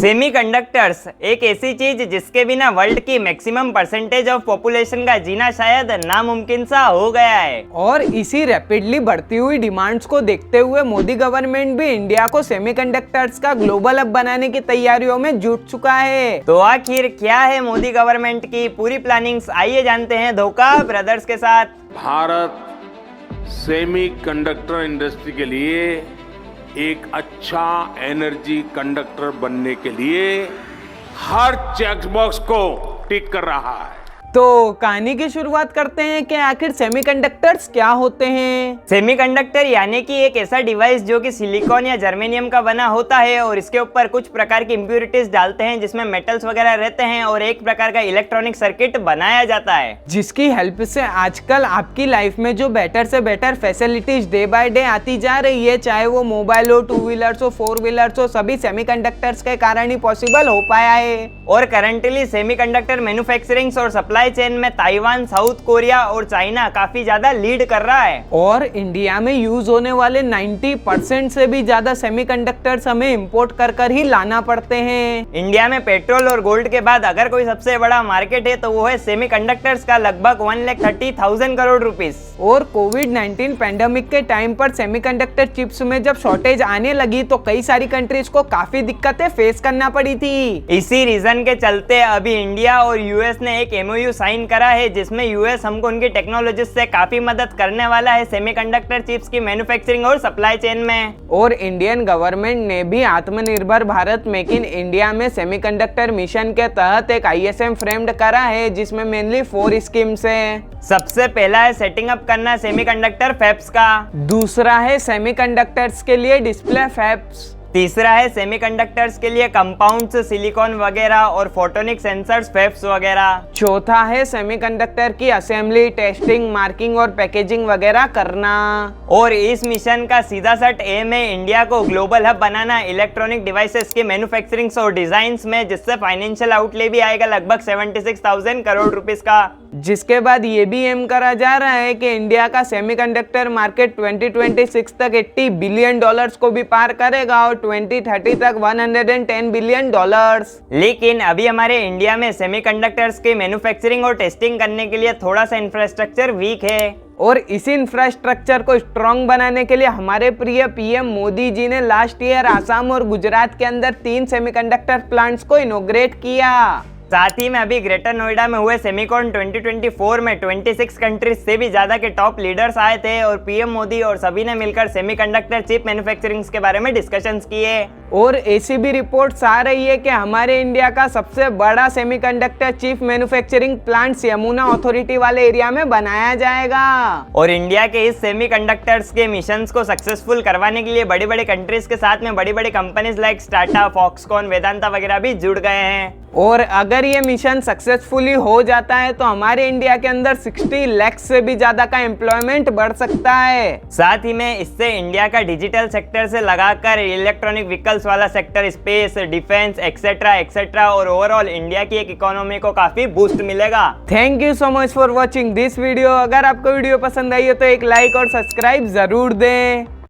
Semiconductors एक ऐसी चीज जिसके बिना वर्ल्ड की मैक्सिमम परसेंटेज ऑफ पॉपुलेशन का जीना शायद नामुमकिन सा हो गया है। और इसी रैपिडली बढ़ती हुई डिमांड्स को देखते हुए मोदी गवर्नमेंट भी इंडिया को सेमीकंडक्टर्स का ग्लोबल हब बनाने की तैयारियों में जुट चुका है। तो आखिर क्या है मोदी गवर्नमेंट की पूरी प्लानिंग्स, आइए जानते हैं धोखा ब्रदर्स के साथ। भारत सेमीकंडक्टर इंडस्ट्री के लिए एक अच्छा एनर्जी कंडक्टर बनने के लिए हर चेकबॉक्स को टिक कर रहा है। तो कहानी की शुरुआत करते हैं कि आखिर सेमीकंडक्टर्स क्या होते हैं। सेमीकंडक्टर यानी कि एक ऐसा डिवाइस जो कि सिलिकॉन या जर्मेनियम का बना होता है और इसके ऊपर कुछ प्रकार की इम्प्योरिटीज डालते हैं जिसमें मेटल्स वगैरह रहते हैं और एक प्रकार का इलेक्ट्रॉनिक सर्किट बनाया जाता है, जिसकी हेल्प से आजकल आपकी लाइफ में जो बेटर से better facilities day by day आती जा रही है, चाहे वो मोबाइल हो, टू व्हीलर्स हो, फोर व्हीलर्स हो, सभी सेमीकंडक्टर्स के कारण ही पॉसिबल हो पाया है। और करंटली सेमीकंडक्टर मैन्युफैक्चरिंग और सप्लाई चेन में ताइवान, साउथ कोरिया और चाइना काफी ज्यादा लीड कर रहा है। और इंडिया में यूज होने वाले 90% से भी ज्यादा सेमीकंडक्टर्स हमें इंपोर्ट कर ही लाना पड़ते हैं। इंडिया में पेट्रोल और गोल्ड के बाद अगर कोई सबसे बड़ा मार्केट है तो वो है सेमीकंडक्टर्स का, लगभग 1,30,000 करोड़ रुपीस। और कोविड-19 पैंडेमिक के टाइम पर सेमीकंडक्टर चिप्स में जब शॉर्टेज आने लगी तो कई सारी कंट्रीज को काफी दिक्कतें फेस करना पड़ी थी। इसी रीजन के चलते अभी इंडिया और यूएस ने एक एमओयू साइन करा है जिसमें यूएस हमको उनकी टेक्नोलॉजी से काफी मदद करने वाला है सेमीकंडक्टर चिप्स की मैन्युफैक्चरिंग और सप्लाई चेन में। और इंडियन गवर्नमेंट ने भी आत्मनिर्भर भारत मेक इन इंडिया में सेमीकंडक्टर मिशन के तहत एक आईएसएम फ्रेम्ड करा है जिसमें मेनली 4 स्कीम्स है। सबसे पहला है सेटिंग अप करना सेमीकंडक्टर फैब्स का, दूसरा है सेमीकंडक्टर्स के लिए डिस्प्ले फैब्स, तीसरा है सेमीकंडक्टर्स के लिए कंपाउंड्स, सिलिकॉन वगैरह और फोटोनिक सेंसर्स फैब्स वगैरह, चौथा है सेमीकंडक्टर की असेंबली, टेस्टिंग, मार्किंग और पैकेजिंग वगैरह करना। और इस मिशन का सीधा सट एम है इंडिया को ग्लोबल हब बनाना इलेक्ट्रॉनिक डिवाइसेस की मैन्युफैक्चरिंग और डिजाइन में, जिससे फाइनेंशियल आउटले भी आएगा लगभग 76,000 करोड़ रुपीस का। जिसके बाद ये भी एम करा जा रहा है कि इंडिया का सेमीकंडक्टर मार्केट 2026 तक $80 बिलियन को भी पार करेगा और 2030 तक $110 बिलियन। लेकिन अभी हमारे इंडिया में सेमीकंडक्टर्स की मैन्युफैक्चरिंग और टेस्टिंग करने के लिए थोड़ा सा इंफ्रास्ट्रक्चर वीक है। और इसी इंफ्रास्ट्रक्चर को स्ट्रॉन्ग बनाने के लिए हमारे प्रिय पीएम मोदी जी ने लास्ट ईयर आसाम और गुजरात के अंदर 3 सेमीकंडक्टर प्लांट्स को इनॉग्रेट किया। साथ ही में अभी ग्रेटर नोएडा में हुए सेमीकॉन 2024 में 26 कंट्रीज से भी ज्यादा के टॉप लीडर्स आए थे और पीएम मोदी और सभी ने मिलकर सेमीकंडक्टर चिप मैन्युफैक्चरिंग के बारे में डिस्कशंस किए। और ऐसी भी रिपोर्ट्स आ रही है कि हमारे इंडिया का सबसे बड़ा semiconductor chip manufacturing plant Yamuna authority वाले एरिया में बनाया जाएगा। और इंडिया के इस सेमीकंडक्टर्स के मिशंस को सक्सेसफुल करवाने के लिए बड़ी बड़ी कंट्रीज के साथ में बड़ी बड़ी companies like Tata, Foxconn, Vedanta वगैरह भी जुड़ गए हैं। और अगर ये मिशन सक्सेसफुली हो जाता है तो हमारे इंडिया के अंदर 60 लाख से भी ज्यादा का एम्प्लॉयमेंट बढ़ सकता है। साथ ही में इससे इंडिया का डिजिटल सेक्टर से लगाकर इलेक्ट्रॉनिक व्हीकल्स वाला sector, space, defence etcetera etcetera और ओवरऑल इंडिया की एक इकोनॉमी को काफी बूस्ट मिलेगा। Thank you so much for watching this video. अगर आपको वीडियो पसंद आई हो तो एक लाइक और सब्सक्राइब जरूर दें।